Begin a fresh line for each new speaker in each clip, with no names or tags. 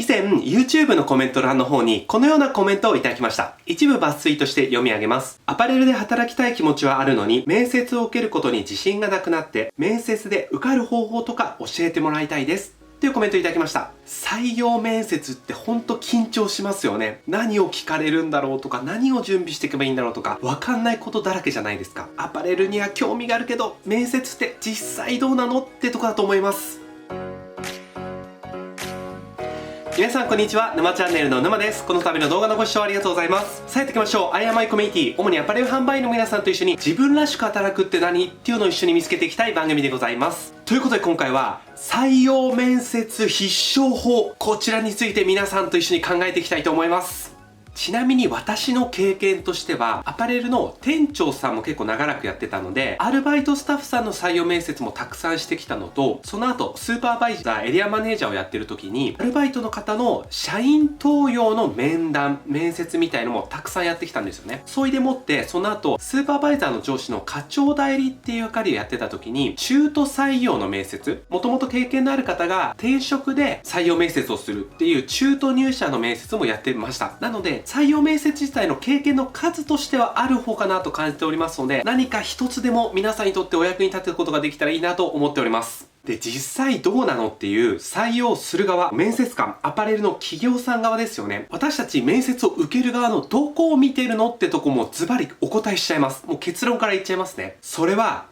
以前 YouTube のコメント欄の方にこのようなコメントをいただきました。一部抜粋として読み上げます。アパレルで働きたい気持ちはあるのに面接を受けることに自信がなくなって面接で受かる方法とか教えてもらいたいですというコメントをいただきました。採用面接ってほんと緊張しますよね。何を聞かれるんだろうとか、何を準備していけばいいんだろうとか、わかんないことだらけじゃないですか。アパレルには興味があるけど、面接って実際どうなのってとこだと思います。皆さんこんにちは。沼チャンネルの沼です。この度の動画のご視聴ありがとうございます。さあやっていきましょう。IMI コミュニティ、主にアパレル販売員の皆さんと一緒に自分らしく働くって何っていうのを一緒に見つけていきたい番組でございます。ということで今回は採用面接必勝法、こちらについて皆さんと一緒に考えていきたいと思います。ちなみに私の経験としては、アパレルの店長さんも結構長らくやってたので、アルバイトスタッフさんの採用面接もたくさんしてきたのと、その後、スーパーバイザー、エリアマネージャーをやってる時に、アルバイトの方の社員登用の面接みたいのもたくさんやってきたんですよね。それでもって、その後、スーパーバイザーの上司の課長代理っていう係をやってた時に、中途採用の面接、もともと経験のある方が転職で採用面接をするっていう中途入社の面接もやってました。なので、採用面接自体の経験の数としてはある方かなと感じておりますので、何か一つでも皆さんにとってお役に立てることができたらいいなと思っております。で、実際どうなのっていう採用する側、面接官、アパレルの企業さん側ですよね。私たち面接を受ける側のどこを見てるのってとこもズバリお答えしちゃいます。もう結論から言っちゃいますね。それは、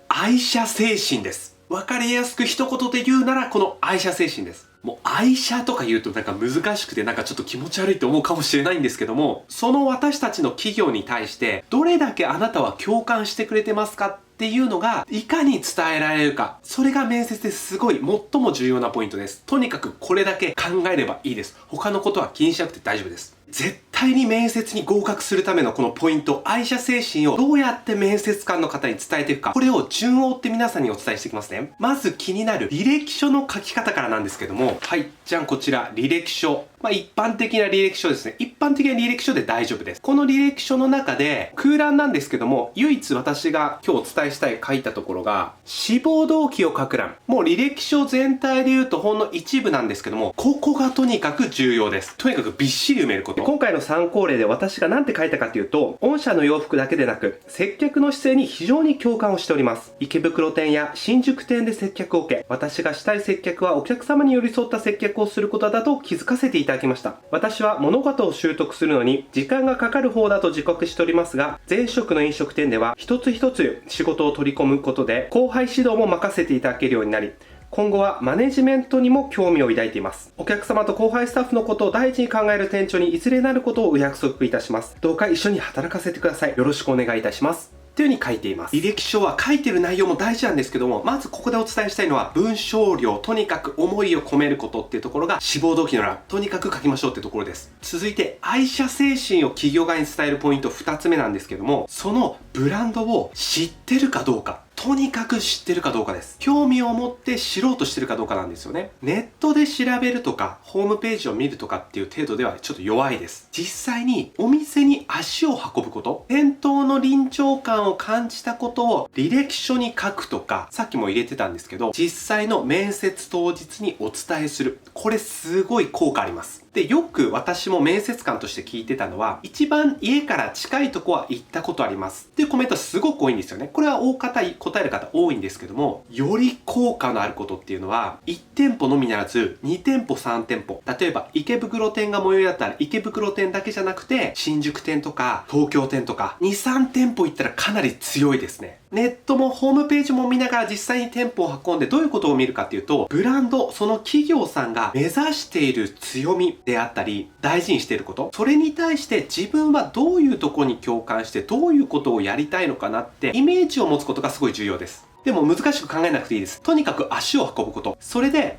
愛社精神です。わかりやすく一言で言うならこの愛社精神です。もう愛車とか言うとなんか難しくてなんかちょっと気持ち悪いと思うかもしれないんですけども、その私たちの企業に対してどれだけあなたは共感してくれてますかっていうのがいかに伝えられるか、それが面接ですごい最も重要なポイントです。とにかくこれだけ考えればいいです。他のことは気にしなくて大丈夫です。絶対に面接に合格するためのこのポイント、愛社精神をどうやって面接官の方に伝えていくか、これを順を追って皆さんにお伝えしていきますね。まず気になる履歴書の書き方からなんですけども、はい、じゃんこちら履歴書。一般的な履歴書ですね。一般的な履歴書で大丈夫です。この履歴書の中で空欄なんですけども、唯一私が今日お伝えしたい書いたところが、志望動機を書く欄。もう履歴書全体で言うとほんの一部なんですけども、ここがとにかく重要です。とにかくびっしり埋めること。今回の参考例で私が何て書いたかというと、御社の洋服だけでなく、接客の姿勢に非常に共感をしております。池袋店や新宿店で接客を受け、私がしたい接客はお客様に寄り添った接客をすることだと気づかせていただきました。私は物事を習得するのに時間がかかる方だと自覚しておりますが、前職の飲食店では一つ一つ仕事を取り込むことで後輩指導も任せていただけるようになり、今後はマネジメントにも興味を抱いています。お客様と後輩スタッフのことを第一に考える店長にいずれなることをお約束いたします。どうか一緒に働かせてください。よろしくお願いいたします。というふうに書いています。履歴書は書いてる内容も大事なんですけども、まずここでお伝えしたいのは文章量、とにかく思いを込めることっていうところが志望動機の欄、とにかく書きましょうってところです。続いて愛社精神を企業側に伝えるポイント2つ目なんですけども、そのブランドを知ってるかどうか。とにかく知ってるかどうかです。興味を持って知ろうとしてるかどうかなんですよね。ネットで調べるとか、ホームページを見るとかっていう程度ではちょっと弱いです。実際にお店に足を運ぶこと、店頭の臨場感を感じたことを履歴書に書くとか、さっきも入れてたんですけど、実際の面接当日にお伝えする。これすごい効果あります。で、よく私も面接官として聞いてたのは、一番家から近いとこは行ったことありますっていうコメントすごく多いんですよね。これは大方答える方多いんですけども、より効果のあることっていうのは、1店舗のみならず、2店舗、3店舗。例えば、池袋店が最寄りだったら、池袋店だけじゃなくて、新宿店とか、東京店とか、2、3店舗行ったらかなり強いですね。ネットもホームページも見ながら実際に店舗を運んでどういうことを見るかっていうと、ブランド、その企業さんが目指している強みであったり、大事にしていること、それに対して自分はどういうところに共感してどういうことをやりたいのかなってイメージを持つことがすごい重要です。でも難しく考えなくていいです。とにかく足を運ぶこと。それで、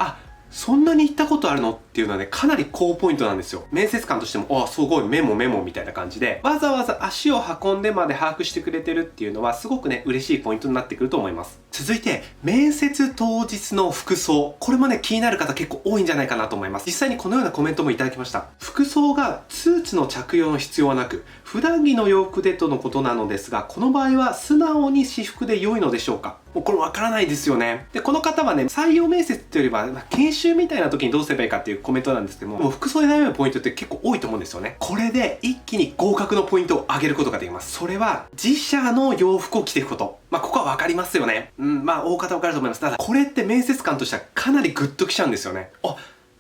そんなに行ったことあるのっていうのはね、かなり高ポイントなんですよ。面接官としても、すごいメモみたいな感じで、わざわざ足を運んでまで把握してくれてるっていうのは、すごくね、嬉しいポイントになってくると思います。続いて、面接当日の服装。これもね、気になる方結構多いんじゃないかなと思います。実際にこのようなコメントもいただきました。服装がスーツの着用の必要はなく、普段着の洋服でとのことなのですが、この場合は素直に私服で良いのでしょうか？もうこれわからないですよね。で、この方はね、採用面接っていうよりは、研修みたいな時にどうすればいいかっていうコメントなんですけども、服装で悩むポイントって結構多いと思うんですよね。これで一気に合格のポイントを上げることができます。それは、自社の洋服を着ていくこと。ここはわかりますよね。大方わかると思います。ただ、これって面接官としてはかなりグッときちゃうんですよね。あ、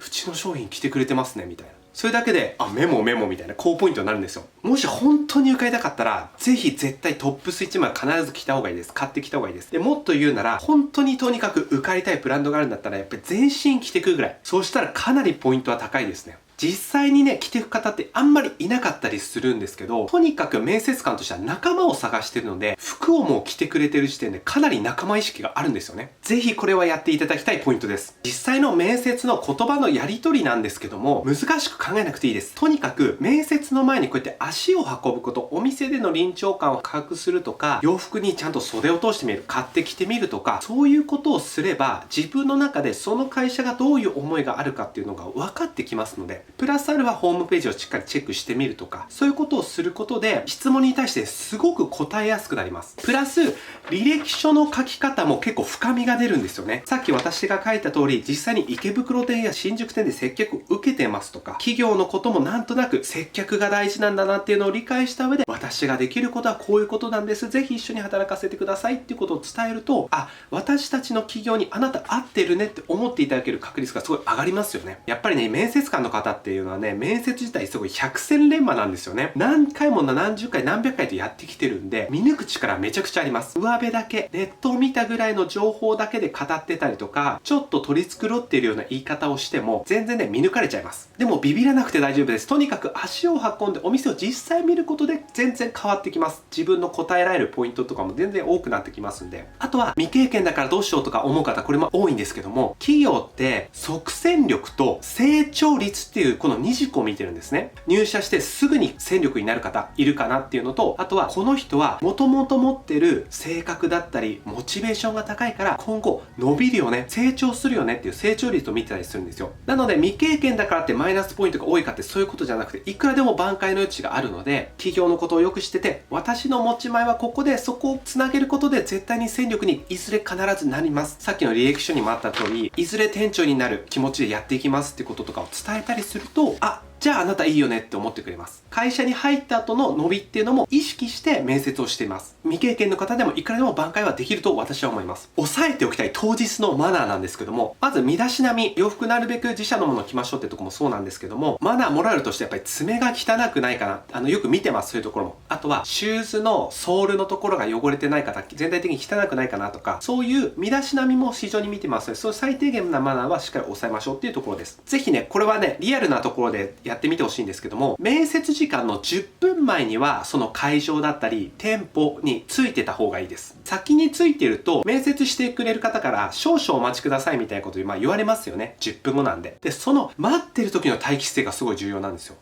うちの商品着てくれてますね、みたいな。それだけで、メモみたいな高ポイントになるんですよ。もし本当に受かりたかったら、ぜひ絶対トップス1枚必ず着た方がいいです。買ってきた方がいいです。で、もっと言うなら、本当にとにかく受かりたいブランドがあるんだったら、やっぱり全身着てくぐらい。そうしたらかなりポイントは高いですね。実際にね、着ていく方ってあんまりいなかったりするんですけど、とにかく面接官としては仲間を探してるので、服をもう着てくれてる時点でかなり仲間意識があるんですよね。ぜひこれはやっていただきたいポイントです。実際の面接の言葉のやり取りなんですけども、難しく考えなくていいです。とにかく面接の前にこうやって足を運ぶこと、お店での臨場感を把握するとか、洋服にちゃんと袖を通してみる、買ってきてみるとか、そういうことをすれば、自分の中でその会社がどういう思いがあるかっていうのが分かってきますので、プラスアルファホームページをしっかりチェックしてみるとか、そういうことをすることで質問に対してすごく答えやすくなります。プラス、履歴書の書き方も結構深みが出るんですよね。さっき私が書いた通り、実際に池袋店や新宿店で接客を受けてますとか、企業のこともなんとなく接客が大事なんだなっていうのを理解した上で、私ができることはこういうことなんです。ぜひ一緒に働かせてくださいっていうことを伝えると、私たちの企業にあなた合ってるねって思っていただける確率がすごい上がりますよね。やっぱりね、面接官の方っていうのはね、面接自体すごい百戦錬磨なんですよね。何回も何十回何百回とやってきてるんで、見抜く力めちゃくちゃあります。上辺だけ、ネットを見たぐらいの情報だけで語ってたりとか、ちょっと取り繕っているような言い方をしても、全然ね、見抜かれちゃいます。でもビビらなくて大丈夫です。とにかく足を運んでお店を実際見ることで全然変わってきます。自分の答えられるポイントとかも全然多くなってきますんで。あとは、未経験だからどうしようとか思う方、これも多いんですけども、企業って即戦力と成長率っていうこの2軸を見てるんですね。入社してすぐに戦力になる方いるかなっていうのと、あとはこの人はもともと持ってる性格だったりモチベーションが高いから今後伸びるよね、成長するよねっていう成長率を見てたりするんですよ。なので未経験だからってマイナスポイントが多いかってそういうことじゃなくて、いくらでも挽回の余地があるので、企業のことをよく知ってて、私の持ち前はここで、そこをつなげることで絶対に戦力にいずれ必ずなります。さっきの履歴書にもあった通り、いずれ店長になる気持ちでやっていきますってこととかを伝えたりすると、じゃああなたいいよねって思ってくれます。会社に入った後の伸びっていうのも意識して面接をしています。未経験の方でもいくらでも挽回はできると私は思います。押さえておきたい当日のマナーなんですけども、まず身だしなみ、洋服なるべく自社のものを着ましょうってとこもそうなんですけども、マナーモラルとしてやっぱり爪が汚くないかな。よく見てます、そういうところも。あとは、シューズのソールのところが汚れてない方、全体的に汚くないかなとか、そういう身だしなみも非常に見てますので、そういう最低限なマナーはしっかり抑えましょうっていうところです。ぜひね、これはね、リアルなところでやってみてほしいんですけども、面接時間の10分前にはその会場だったり店舗についてた方がいいです。先についてると面接してくれる方から少々お待ちくださいみたいなこと言われますよね。10分後なんで。で、その待ってる時の待機姿勢がすごい重要なんですよ。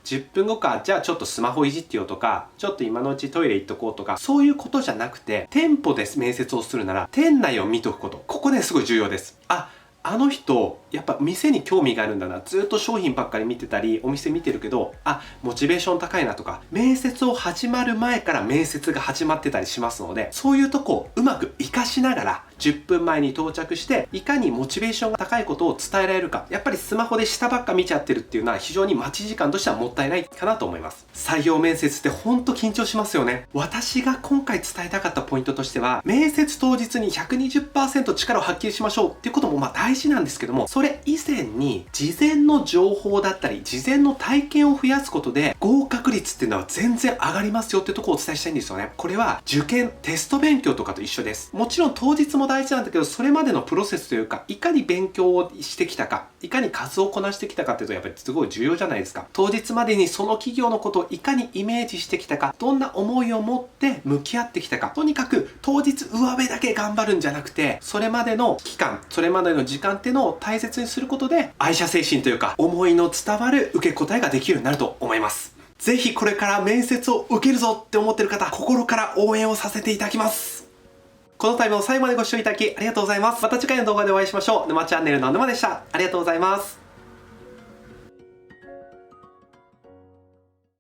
10分後か、じゃあちょっとスマホいじってよとか、ちょっと今のうちトイレ行っとこうとか、そういうことじゃなくて、店舗で面接をするなら店内を見とくこと。ここね、すごい重要です。あの人、やっぱ店に興味があるんだな。ずっと商品ばっかり見てたり、お店見てるけど、モチベーション高いなとか、面接を始まる前から面接が始まってたりしますので、そういうとこをうまく活かしながら、10分前に到着して、いかにモチベーションが高いことを伝えられるか。やっぱりスマホで下ばっか見ちゃってるっていうのは非常に待ち時間としてはもったいないかなと思います。採用面接ってほんと緊張しますよね。私が今回伝えたかったポイントとしては、面接当日に 120% 力を発揮しましょうっていうことも大事なんですけども、それ以前に事前の情報だったり、事前の体験を増やすことで合格率っていうのは全然上がりますよってところをお伝えしたいんですよね。これは受験、テスト勉強とかと一緒です。もちろん当日も大事なんだけど、それまでのプロセスというか、いかに勉強をしてきたか、いかに数をこなしてきたかっていうとやっぱりすごい重要じゃないですか。当日までにその企業のことをいかにイメージしてきたか、どんな思いを持って向き合ってきたか、とにかく当日上辺だけ頑張るんじゃなくて、それまでの期間、それまでの時間っていうのを大切にすることで、愛社精神というか、思いの伝わる受け答えができるようになると思います。ぜひこれから面接を受けるぞって思ってる方、心から応援をさせていただきます。このタイムを最後までご視聴いただきありがとうございます。また次回の動画でお会いしましょう。沼チャンネルの沼でした。ありがとうございます。